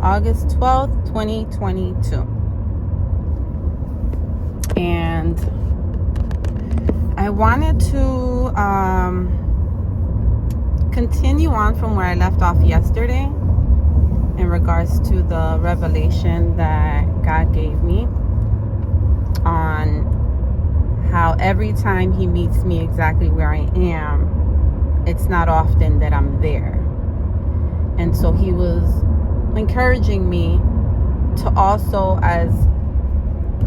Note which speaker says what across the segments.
Speaker 1: August 12th, 2022. And I wanted to continue on from where I left off yesterday in regards to the revelation that God gave me on how every time He meets me exactly where I am, it's not often that I'm there. And so He was encouraging me to also, as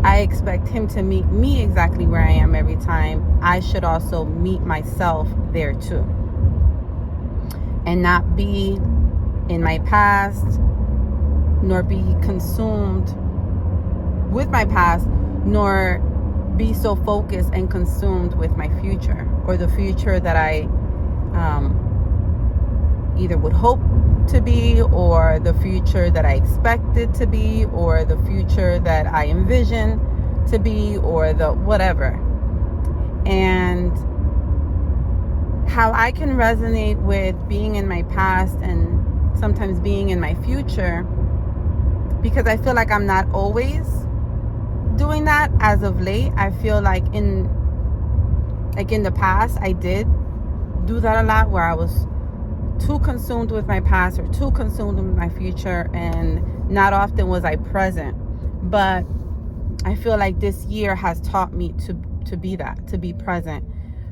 Speaker 1: I expect Him to meet me exactly where I am every time, I should also meet myself there too. And not be in my past, nor be consumed with my past, nor be so focused and consumed with my future, or the future that I either would hope to be, or the future that I expected to be, or the future that I envision to be, or the whatever. And how I can resonate with being in my past and sometimes being in my future, because I feel like I'm not always doing that as of late. I feel like in the past I did do that a lot, where I was too consumed with my past or too consumed with my future, and not often was I present. But I feel like this year has taught me to be that, to be present.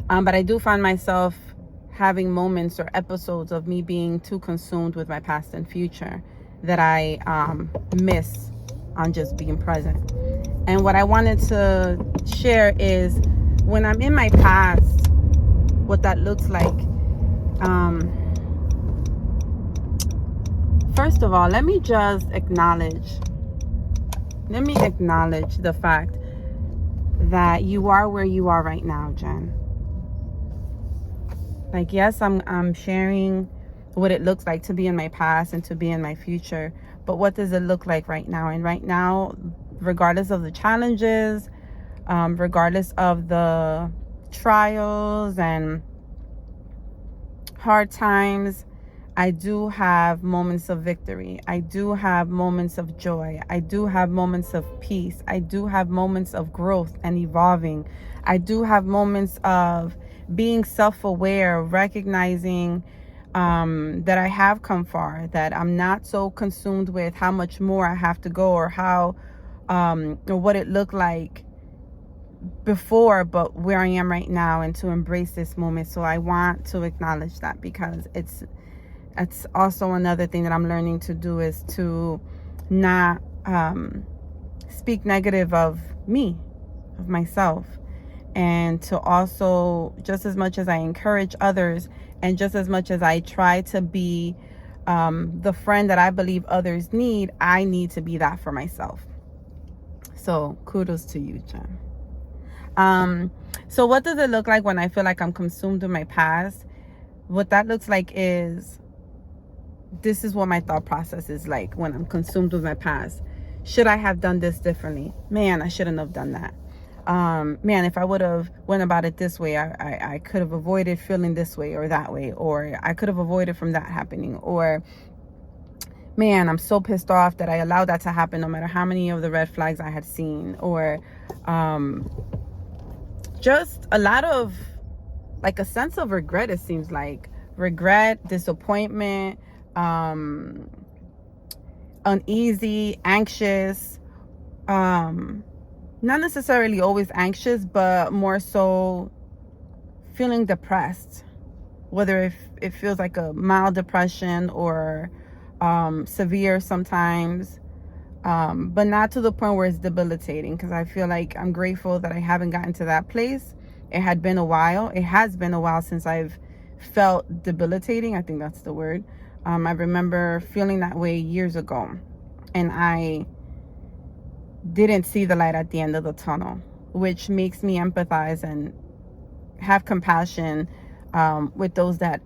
Speaker 1: But I do find myself having moments or episodes of me being too consumed with my past and future that I miss on just being present. And what I wanted to share is, when I'm in my past, what that looks like. First of all, let me acknowledge the fact that you are where you are right now, Jen. Like, yes, I'm sharing what it looks like to be in my past and to be in my future, but what does it look like right now? And right now, regardless of the challenges, regardless of the trials and hard times, I do have moments of victory. I do have moments of joy. I do have moments of peace. I do have moments of growth and evolving. I do have moments of being self-aware, recognizing that I have come far, that I'm not so consumed with how much more I have to go, or how or what it looked like before, but where I am right now, and to embrace this moment. So I want to acknowledge that, because it's also another thing that I'm learning to do, is to not speak negative of me, of myself, and to also, just as much as I encourage others, and just as much as I try to be the friend that I believe others need, I need to be that for myself. So kudos to you, Jen. So what does it look like when I feel like I'm consumed with my past? What that looks like is, this is what my thought process is like when I'm consumed with my past. Should I have done this differently? Man, I shouldn't have done that. Man, if I would have went about it this way, I could have avoided feeling this way or that way, or I could have avoided from that happening. Or, man, I'm so pissed off that I allowed that to happen, no matter how many of the red flags I had seen. Or just a lot of, like, a sense of regret. It seems like regret, disappointment, uneasy, anxious, not necessarily always anxious, but more so feeling depressed, whether it feels like a mild depression or severe sometimes, but not to the point where it's debilitating, because I feel like I'm grateful that I haven't gotten to that place. It has been a while since I've felt debilitating. I think that's the word. I remember feeling that way years ago, and I didn't see the light at the end of the tunnel, which makes me empathize and have compassion with those that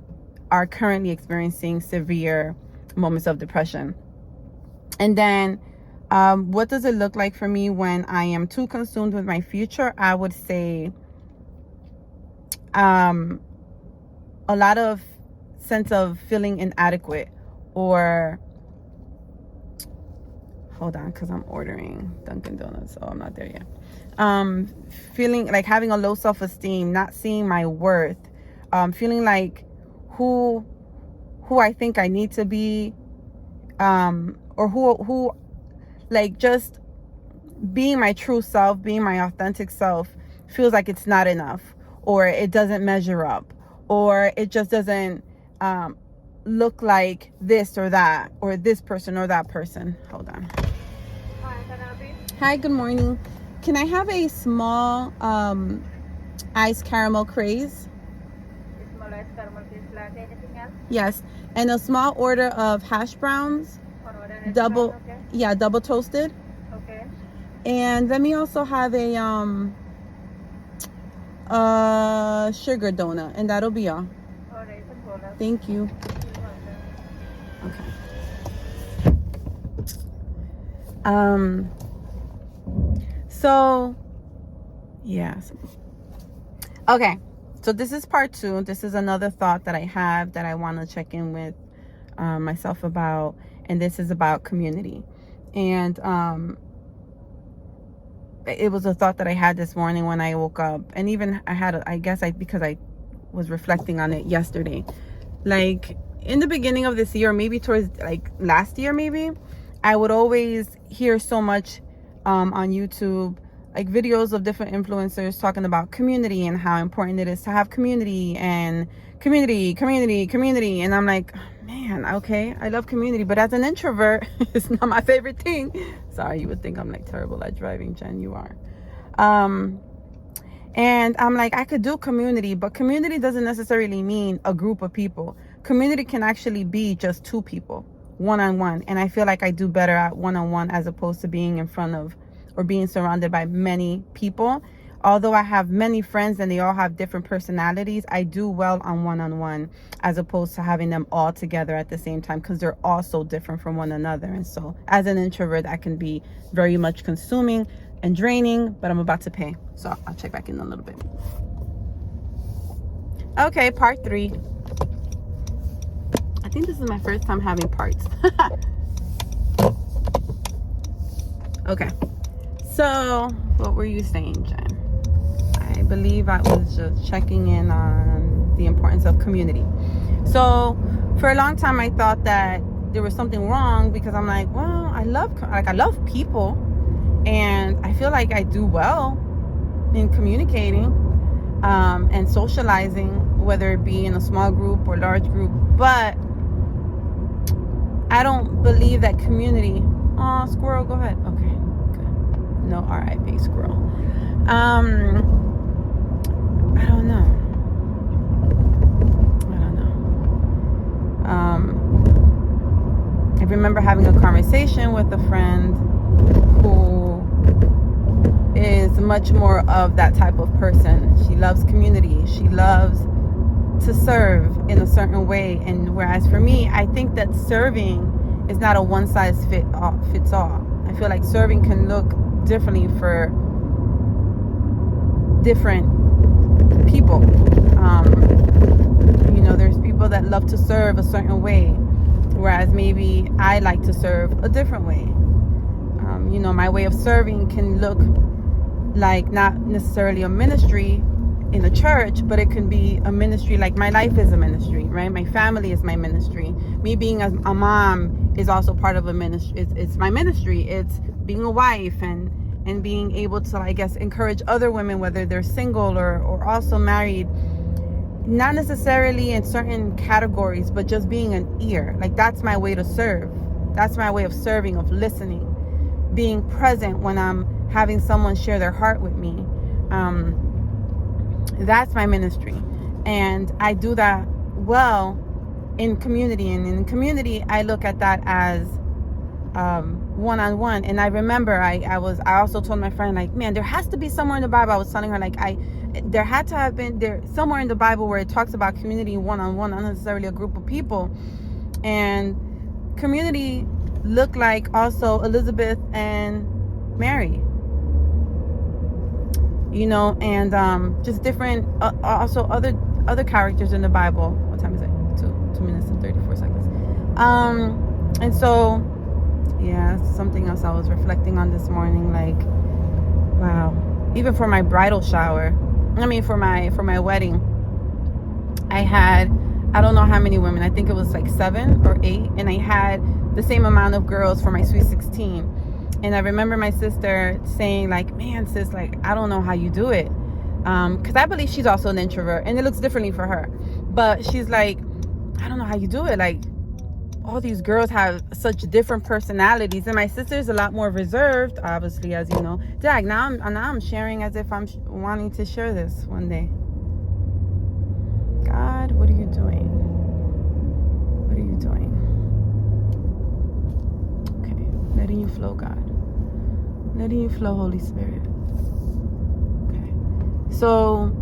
Speaker 1: are currently experiencing severe moments of depression. And then what does it look like for me when I am too consumed with my future? I would say a lot of sense of feeling inadequate, or hold on, because I'm ordering Dunkin' Donuts, so I'm not there yet. Feeling like having a low self-esteem, not seeing my worth, feeling like who I think I need to be, or who like just being my true self, being my authentic self feels like it's not enough, or it doesn't measure up, or it just doesn't look like this or that, or this person or that person. Hold on.
Speaker 2: Hi, can I help you?
Speaker 1: Hi, good morning. Can I have a small iced caramel craze?
Speaker 2: Small ice caramel case latte. Anything else?
Speaker 1: Yes. And a small order of hash browns, double,
Speaker 2: Okay.
Speaker 1: yeah, double toasted.
Speaker 2: Okay.
Speaker 1: And let me also have a sugar donut, and that'll be all.
Speaker 2: All right, $1.
Speaker 1: Thank you. Okay. So yes. Okay. So this is part 2. This is another thought that I have that I want to check in with myself about, and this is about community. And it was a thought that I had this morning when I woke up, and even because I was reflecting on it yesterday. Like in the beginning of this year, maybe towards like last year, maybe I would always hear so much on YouTube, like videos of different influencers talking about community and how important it is to have community and community. And I'm like, man, okay, I love community, but as an introvert, it's not my favorite thing. Sorry, you would think I'm like terrible at driving, Jen. You are. And I'm like, I could do community, but community doesn't necessarily mean a group of people. Community can actually be just 2 people, one-on-one. And I feel like I do better at one-on-one as opposed to being in front of or being surrounded by many people. Although I have many friends and they all have different personalities, I do well on one-on-one as opposed to having them all together at the same time, because they're all so different from one another. And so as an introvert, I can be very much consuming and draining, but I'm about to pay. So I'll check back in a little bit. Okay, part 3. I think this is my first time having parts. Okay. So what were you saying, Jen? I believe I was just checking in on the importance of community. So for a long time, I thought that there was something wrong, because I'm like, well, I love people, and I feel like I do well in communicating and socializing, whether it be in a small group or large group. But I don't believe that community. Oh, squirrel, go ahead. Okay, good. No RIP squirrel. I don't know. I remember having a conversation with a friend who is much more of that type of person. She loves community. She loves to serve in a certain way. And whereas for me, I think that serving is not a one-size-fits all. I feel like serving can look differently for different people. There's people that love to serve a certain way, whereas maybe I like to serve a different way. My way of serving can look like not necessarily a ministry in a church, but it can be a ministry. Like my life is a ministry, right? My family is my ministry. Me being a mom is also part of a ministry. It's my ministry. It's being a wife and being able to, I guess, encourage other women, whether they're single or also married, not necessarily in certain categories, but just being an ear. Like that's my way to serve. That's my way of serving, of listening, being present when I'm having someone share their heart with me. That's my ministry. And I do that well in community. And in community, I look at that as one-on-one. And I remember I also told my friend, like, man, there has to be somewhere in the Bible. I was telling her, like, there had to have been there somewhere in the Bible where it talks about community one-on-one, not necessarily a group of people. And community looked like also Elizabeth and Mary, and just different also other characters in the Bible. What time is it? 2 minutes and 34 seconds. And so Yeah, that's something else I was reflecting on this morning. Like, wow. Even for my bridal shower, for my wedding, I had, I don't know how many women. I think it was like 7 or 8, and I had the same amount of girls for my sweet 16. And I remember my sister saying, like, man, sis, like, I don't know how you do it. Because I believe she's also an introvert, and it looks differently for her. But she's like, I don't know how you do it. Like, all these girls have such different personalities, and my sister's a lot more reserved, obviously, as you know. Dag, now I'm sharing as if I'm wanting to share this one day. God, what are you doing? What are you doing? Okay, letting you flow, God. Letting you flow, Holy Spirit. Okay. So,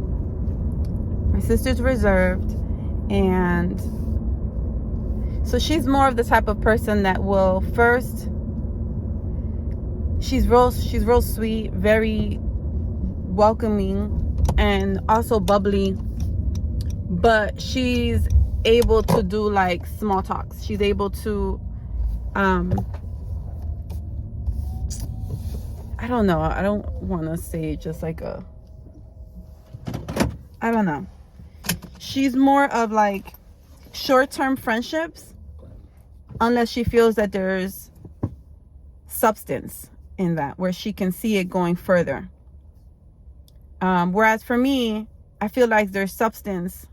Speaker 1: my sister's reserved, and so she's more of the type of person that will first, she's real sweet, very welcoming, and also bubbly, but she's able to do like small talks. She's able to I don't know, I don't want to say just like I don't know. She's more of like short-term friendships, unless she feels that there's substance in that, where she can see it going further. Whereas for me, I feel like there's substance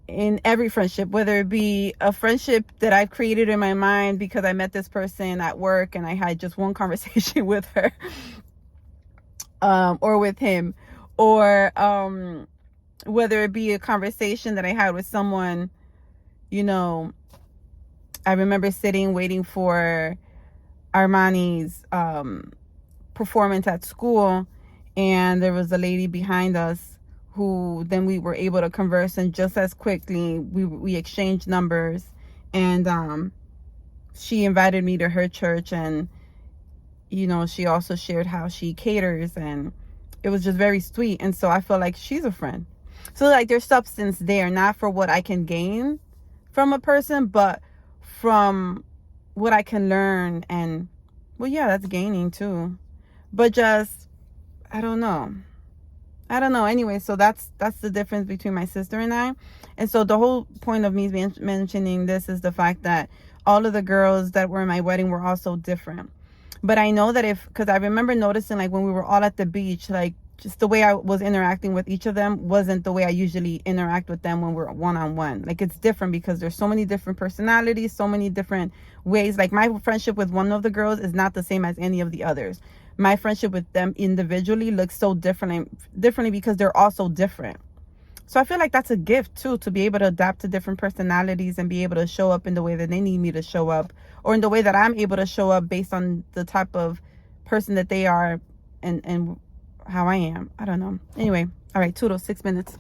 Speaker 1: in every friendship, whether it be a friendship that I've created in my mind because I met this person at work and I had just one conversation with her, or with him, or whether it be a conversation that I had with someone, I remember sitting waiting for Armani's performance at school, and there was a lady behind us who then we were able to converse, and just as quickly we exchanged numbers, and she invited me to her church, and she also shared how she caters, and it was just very sweet. And so I feel like she's a friend. So like there's substance there, not for what I can gain from a person, but from what I can learn. And well, yeah, that's gaining too, but just I don't know. Anyway, so that's the difference between my sister and I. And so the whole point of me mentioning this is the fact that all of the girls that were in my wedding were also different. But I know that because I remember noticing, like, when we were all at the beach, like, just the way I was interacting with each of them wasn't the way I usually interact with them when we're one-on-one. Like, it's different because there's so many different personalities, so many different ways. Like, my friendship with one of the girls is not the same as any of the others. My friendship with them individually looks so differently because they're all so different. So I feel like that's a gift too, to be able to adapt to different personalities and be able to show up in the way that they need me to show up, or in the way that I'm able to show up based on the type of person that they are, and how I am. I don't know. Anyway, all right, toodles, 6 minutes.